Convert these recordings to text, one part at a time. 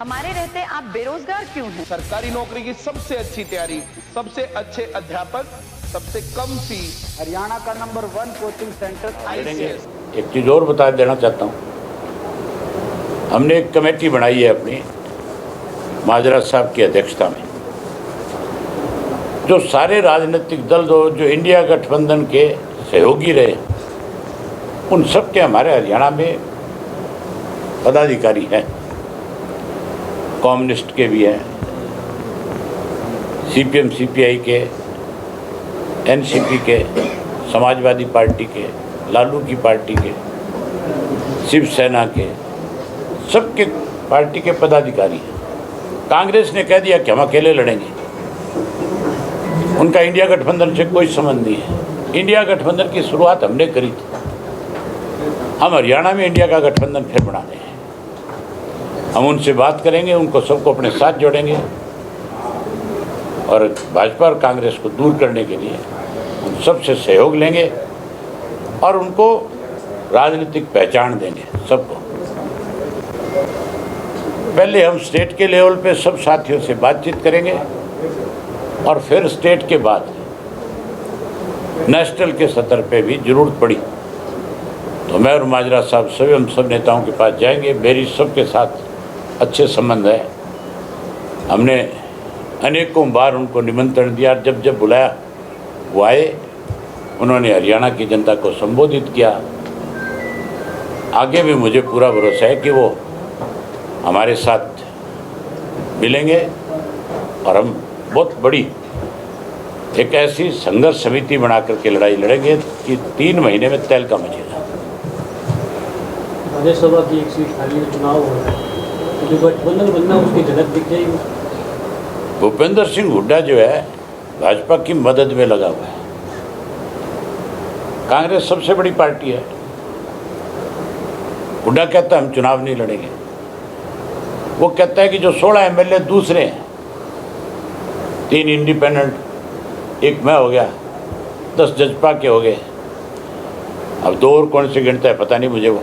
हमारे रहते आप बेरोजगार क्यों हैं? सरकारी नौकरी की सबसे अच्छी तैयारी, सबसे अच्छे अध्यापक, सबसे कम फीस, हरियाणा का नंबर 1 कोचिंग सेंटर ICS। एक चीज़ और बता देना चाहता हूँ, हमने एक कमेटी बनाई है अपनी माजरा साहब की अध्यक्षता में, जो सारे राजनीतिक दल जो इंडिया गठबंधन के सहयोगी रहे, उन सब के हमारे हरियाणा में पदाधिकारी हैं। कम्युनिस्ट के भी हैं, CPM CPI के, NCP के, समाजवादी पार्टी के, लालू की पार्टी के, शिवसेना के, सबके पार्टी के पदाधिकारी हैं। कांग्रेस ने कह दिया कि हम अकेले लड़ेंगे, उनका इंडिया गठबंधन से कोई संबंध नहीं है। इंडिया गठबंधन की शुरुआत हमने करी थी, हम हरियाणा में इंडिया का गठबंधन फिर बना रहे हैं। हम उनसे बात करेंगे, उनको सबको अपने साथ जोड़ेंगे और भाजपा और कांग्रेस को दूर करने के लिए उन सबसे सहयोग लेंगे और उनको राजनीतिक पहचान देंगे सबको। पहले हम स्टेट के लेवल पे सब साथियों से बातचीत करेंगे और फिर स्टेट के बाद नेशनल के स्तर पे भी जरूरत पड़ी तो मैं और माजरा साहब सभी हम सब नेताओं के पास जाएंगे। मेरी सबके साथ अच्छे संबंध है, हमने अनेकों बार उनको निमंत्रण दिया, जब जब बुलाया वो आए, उन्होंने हरियाणा की जनता को संबोधित किया। आगे भी मुझे पूरा भरोसा है कि वो हमारे साथ मिलेंगे और हम बहुत बड़ी एक ऐसी संघर्ष समिति बना करके लड़ाई लड़ेंगे कि 3 महीने में तहलका मचेगा। राज्यसभा की एक सीट खाली चुनाव हो रहा है, जो गठबंधन बनना उसकी झलक दिख जाएगी। भूपेंद्र सिंह हुड्डा जो है भाजपा की मदद में लगा हुआ है। कांग्रेस सबसे बड़ी पार्टी है, हुड्डा कहता है हम चुनाव नहीं लड़ेंगे। वो कहता है कि जो 16 MLA दूसरे हैं, 3 इंडिपेंडेंट, एक मैं हो गया, 10 जजपा के हो गए, अब 2 और कौन से गिनता है पता नहीं मुझे। वो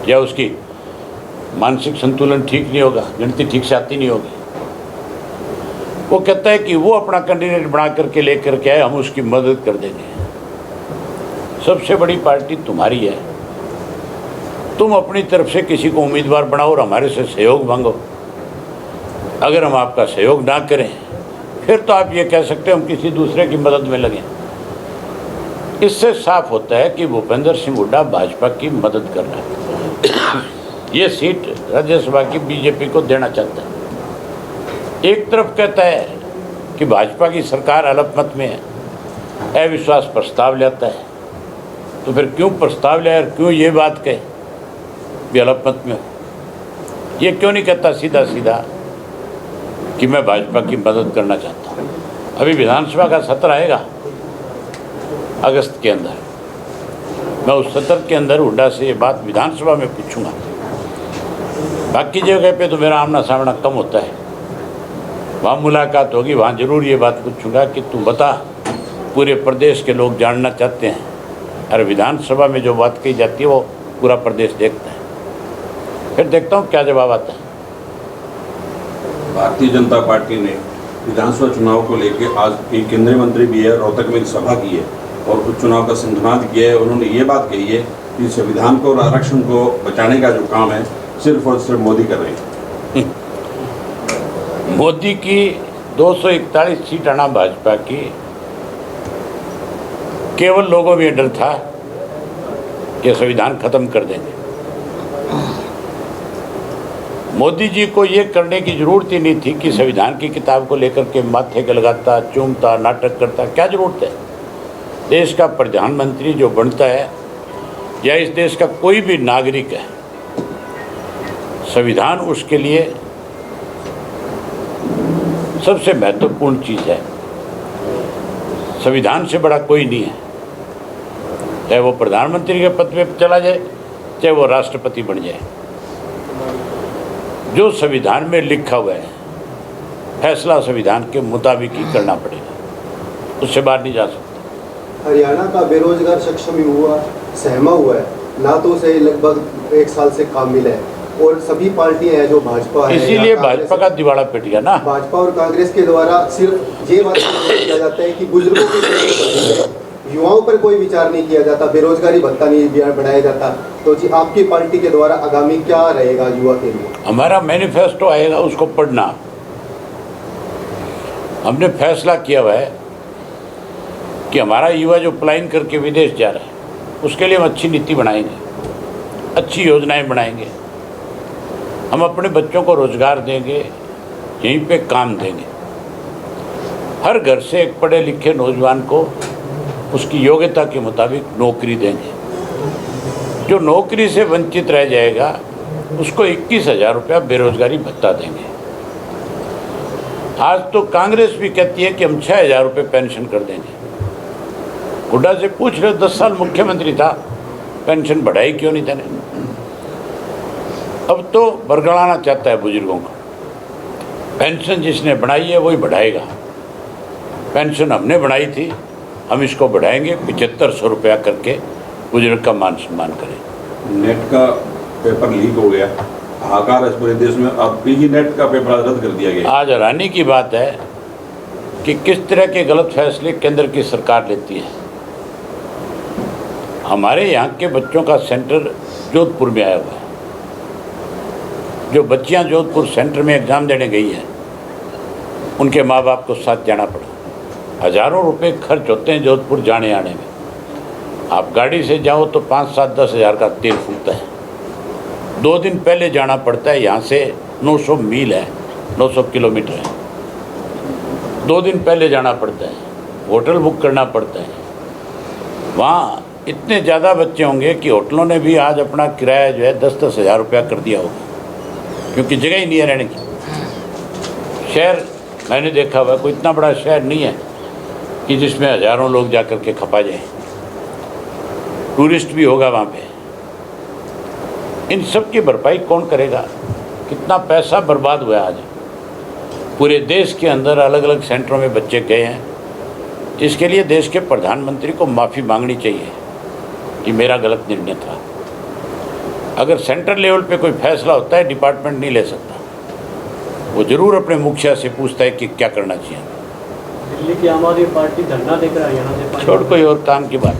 या उसकी मानसिक संतुलन ठीक नहीं होगा, गिनती ठीक से आती नहीं होगी। वो कहता है कि वो अपना कैंडिडेट बना करके लेकर के आए, हम उसकी मदद कर देंगे। सबसे बड़ी पार्टी तुम्हारी है, तुम अपनी तरफ से किसी को उम्मीदवार बनाओ और हमारे से सहयोग मांगो। अगर हम आपका सहयोग ना करें फिर तो आप ये कह सकते हैं हम किसी दूसरे की मदद में लगें। इससे साफ होता है कि भूपेंद्र सिंह हुड्डा भाजपा की मदद कर रहा है। ये सीट राज्यसभा की बीजेपी को देना चाहता है। एक तरफ कहता है कि भाजपा की सरकार अल्पमत में है, अविश्वास प्रस्ताव लाता है, तो फिर क्यों प्रस्ताव लाया और क्यों ये बात कहे भी अल्पमत में हो? ये क्यों नहीं कहता सीधा सीधा कि मैं भाजपा की मदद करना चाहता हूँ? अभी विधानसभा का सत्र आएगा अगस्त के अंदर, मैं उस सत्र के अंदर हुड्डा से ये बात विधानसभा में पूछूंगा। बाकी जगह पे तो मेरा आमना सामना कम होता है, वहाँ मुलाकात होगी, वहाँ जरूर ये बात पूछूंगा कि तू बता, पूरे प्रदेश के लोग जानना चाहते हैं, और विधानसभा में जो बात कही जाती है वो पूरा प्रदेश देखता है। फिर देखता हूँ क्या जवाब आता है। भारतीय जनता पार्टी ने विधानसभा चुनाव को लेकर आज एक केंद्रीय मंत्री भी है, रोहतक में एक सभा की है और उपचुनाव का सिंधुनाद किया है। उन्होंने ये बात कही है कि संविधान को और आरक्षण को बचाने का जो काम है सिर्फ और सिर्फ मोदी कर रहे हैं। मोदी की 241 सीट आना भाजपा की, केवल लोगों में डर था कि संविधान खत्म कर देंगे। मोदी जी को ये करने की जरूरत ही नहीं थी कि संविधान की किताब को लेकर के माथे के लगाता, चूमता, नाटक करता। क्या जरूरत है? देश का प्रधानमंत्री जो बनता है या इस देश का कोई भी नागरिक है, संविधान उसके लिए सबसे महत्वपूर्ण चीज़ है। संविधान से बड़ा कोई नहीं है, चाहे वो प्रधानमंत्री के पद पे चला जाए, चाहे वो राष्ट्रपति बन जाए। जो संविधान में लिखा हुआ है फैसला संविधान के मुताबिक ही करना पड़ेगा, उससे बाहर नहीं जा सकता। हरियाणा का बेरोजगार सक्षम युवा सहमा हुआ है, ना तो उसे लगभग 1 साल से काम मिला है। और सभी पार्टियां हैं जो भाजपा है, इसीलिए भाजपा का दिवाला पिट गया ना। भाजपा और कांग्रेस के द्वारा सिर्फ ये बात किया जाता है कि बुजुर्गों की, युवाओं पर कोई विचार नहीं किया जाता, बेरोजगारी भत्ता नहीं बढ़ाया जाता। तो जी आपकी पार्टी के द्वारा आगामी क्या रहेगा युवा के लिए? हमारा मैनिफेस्टो आएगा, उसको पढ़ना। हमने फैसला किया हुआ है कि हमारा युवा जो पलायन करके विदेश जा रहा है उसके लिए हम अच्छी नीति बनाएंगे, अच्छी योजनाएं बनाएंगे। हम अपने बच्चों को रोजगार देंगे, यहीं पे काम देंगे। हर घर से एक पढ़े लिखे नौजवान को उसकी योग्यता के मुताबिक नौकरी देंगे। जो नौकरी से वंचित रह जाएगा उसको 21,000 रुपया बेरोजगारी भत्ता देंगे। आज तो कांग्रेस भी कहती है कि हम 6,000 रुपये पेंशन कर देंगे। हुड्डा से पूछ रहे, 10 साल मुख्यमंत्री था, पेंशन बढ़ाई क्यों नहीं देने? अब तो बरगलाना चाहता है बुजुर्गों को। पेंशन जिसने बढ़ाई है वही बढ़ाएगा। पेंशन हमने बढ़ाई थी, हम इसको बढ़ाएंगे 7500 रुपया करके, बुजुर्ग का मान सम्मान करें। नेट का पेपर लीक हो गया, हाहाकार है पूरे देश में। अब पीजी नेट का पेपर रद्द कर दिया गया। आज हैरानी की बात है कि किस तरह के गलत फैसले केंद्र की सरकार लेती है। हमारे यहाँ के बच्चों का सेंटर जोधपुर में आया हुआ है। जो बच्चियाँ जोधपुर सेंटर में एग्ज़ाम देने गई हैं उनके माँ बाप को साथ जाना पड़ा। हज़ारों रुपए खर्च होते हैं जोधपुर जाने आने में। आप गाड़ी से जाओ तो 5, 7, 10 हज़ार का तेल फूकता है। 2 दिन पहले जाना पड़ता है। यहाँ से 900 मील है, 900 किलोमीटर है। 2 दिन पहले जाना पड़ता है, होटल बुक करना पड़ता है। वहाँ इतने ज़्यादा बच्चे होंगे कि होटलों ने भी आज अपना किराया जो है 10-10 हज़ार रुपया कर दिया होगा, क्योंकि जगह ही नहीं है रहने की। शहर मैंने देखा हुआ, कोई इतना बड़ा शहर नहीं है कि जिसमें हज़ारों लोग जा कर के खपा जाए। टूरिस्ट भी होगा वहाँ पे। इन सब की भरपाई कौन करेगा? कितना पैसा बर्बाद हुआ है आज। पूरे देश के अंदर अलग अलग सेंटरों में बच्चे गए हैं। इसके लिए देश के प्रधानमंत्री को माफ़ी मांगनी चाहिए कि मेरा गलत निर्णय था। अगर सेंट्रल लेवल पे कोई फैसला होता है, डिपार्टमेंट नहीं ले सकता। वो ज़रूर अपने मुखिया से पूछता है कि क्या करना चाहिए। दिल्ली की आम आदमी पार्टी धरना देकर हरियाणा से छोड़ कोई और काम की बात।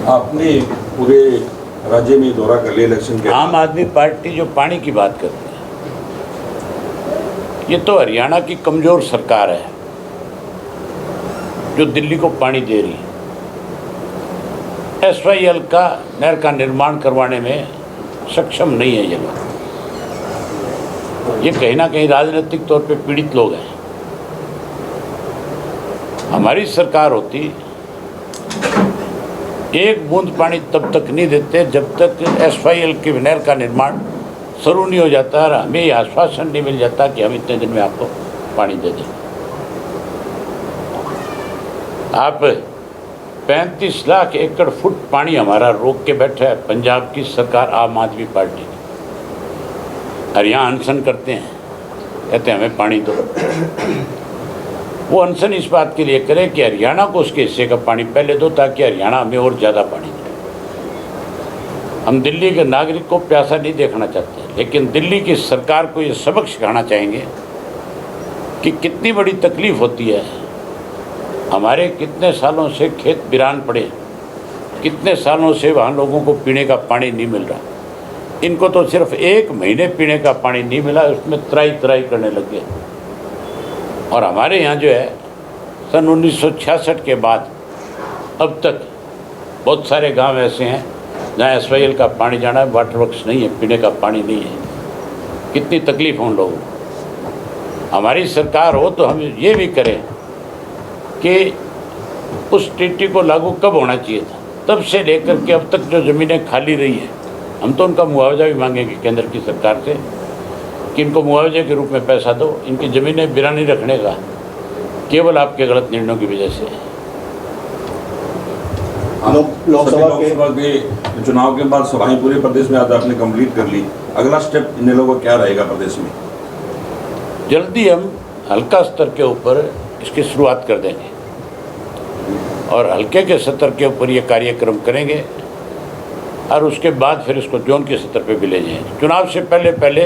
आपने पूरे राज्य में दौरा कर लिया इलेक्शन के। आम आदमी पार्टी जो पानी की बात करती है, ये तो हरियाणा की कमज़ोर सरकार है जो दिल्ली को पानी दे रही है। SYL का नहर का निर्माण करवाने में सक्षम नहीं है ये लोग। ये कहीं ना कहीं राजनीतिक तौर पे पीड़ित लोग हैं। हमारी सरकार होती, एक बूंद पानी तब तक नहीं देते जब तक SYL के नहर का निर्माण शुरू नहीं हो जाता और हमें ये आश्वासन नहीं मिल जाता कि हम इतने दिन में आपको पानी दे दें। आप 35 लाख एकड़ फुट पानी हमारा रोक के बैठा है पंजाब की सरकार, आम आदमी पार्टी। और यहाँ अनशन करते हैं, कहते हैं हमें पानी दो। वो अनशन इस बात के लिए करे कि हरियाणा को उसके हिस्से का पानी पहले दो, ताकि हरियाणा हमें और ज़्यादा पानी दे। हम दिल्ली के नागरिक को प्यासा नहीं देखना चाहते, लेकिन दिल्ली की सरकार को ये सबक सिखाना चाहेंगे कि कितनी बड़ी तकलीफ़ होती है। हमारे कितने सालों से खेत वीरान पड़े, कितने सालों से वहाँ लोगों को पीने का पानी नहीं मिल रहा। इनको तो सिर्फ 1 महीने पीने का पानी नहीं मिला, उसमें त्राई करने लग गए। और हमारे यहाँ जो है सन 1966 के बाद अब तक बहुत सारे गांव ऐसे हैं जहाँ SYL का पानी जाना है, वाटर वर्क्स नहीं है, पीने का पानी नहीं है। कितनी तकलीफ हो उन लोगों को। हमारी सरकार हो तो हम ये भी करें कि उस ट्रीटी को लागू कब होना चाहिए था, तब से लेकर के अब तक जो ज़मीनें खाली रही हैं, हम तो उनका मुआवजा भी मांगेंगे केंद्र की सरकार से कि इनको मुआवजे के रूप में पैसा दो। इनकी ज़मीनें वीरानी रखने का केवल आपके गलत निर्णयों की वजह से। लोकसभा के चुनाव के बाद सभाएं पूरे प्रदेश में आज आपने कंप्लीट कर ली। अगला स्टेप इन लोगों का क्या रहेगा प्रदेश में? जल्दी हम हल्का स्तर के ऊपर इसकी शुरुआत कर देंगे और हल्के के स्तर के ऊपर ये कार्यक्रम करेंगे और उसके बाद फिर इसको जोन के स्तर पे भी ले जाएंगे। चुनाव से पहले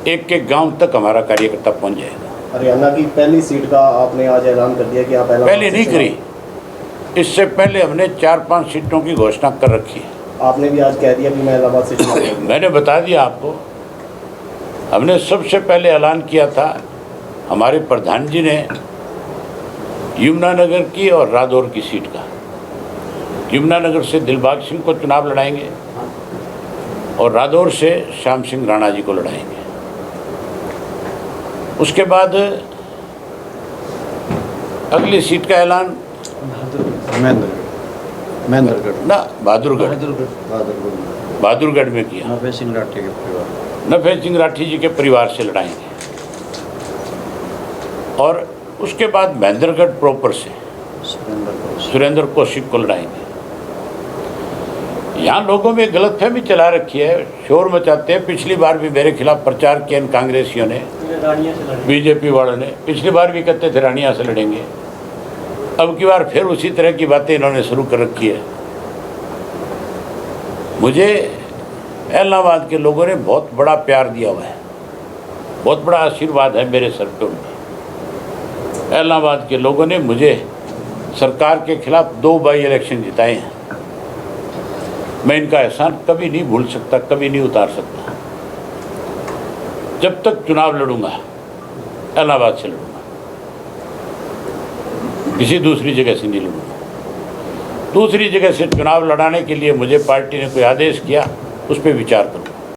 एक एक गांव तक हमारा कार्यकर्ता पहुंच जाएगा। हरियाणा की पहली सीट का आपने आज ऐलान कर दिया कि आप पहले नहीं करी, इससे पहले हमने 4-5 सीटों की घोषणा कर रखी है। आपने भी आज कह दिया कि मैं इलाहाबाद से चुनाव लड़ूंगा। मैंने बता दिया आपको, हमने सबसे पहले ऐलान किया था, हमारे प्रधान जी ने यमुनानगर की और रादौर की सीट का। यमुनानगर से दिलबाग सिंह को चुनाव लड़ाएंगे और रादौर से श्याम सिंह राणा जी को लड़ाएंगे। उसके बाद अगली सीट का ऐलान बहादुरगढ़ में किया। नफे सिंह राठी जी के परिवार से लड़ाएंगे। और उसके बाद महेंद्रगढ़ प्रॉपर से सुरेंद्र कौशिक को लड़ाएंगे। यहाँ लोगों में गलतफहमी चला रखी है, शोर मचाते हैं। पिछली बार भी मेरे खिलाफ प्रचार किया इन कांग्रेसियों ने, बीजेपी वालों ने। पिछली बार भी कहते थे रानिया से लड़ेंगे, अब की बार फिर उसी तरह की बातें इन्होंने शुरू कर रखी है। मुझे इलाहाबाद के लोगों ने बहुत बड़ा प्यार दिया हुआ है, बहुत बड़ा आशीर्वाद है मेरे सर पे उनका। इलाहाबाद के लोगों ने मुझे सरकार के खिलाफ 2 बाई इलेक्शन जिताए हैं। मैं इनका एहसान कभी नहीं भूल सकता, कभी नहीं उतार सकता। जब तक चुनाव लड़ूंगा इलाहाबाद से लड़ूंगा, किसी दूसरी जगह से नहीं लड़ूंगा। दूसरी जगह से चुनाव लड़ाने के लिए मुझे पार्टी ने कोई आदेश किया, उस पर विचार करूँ।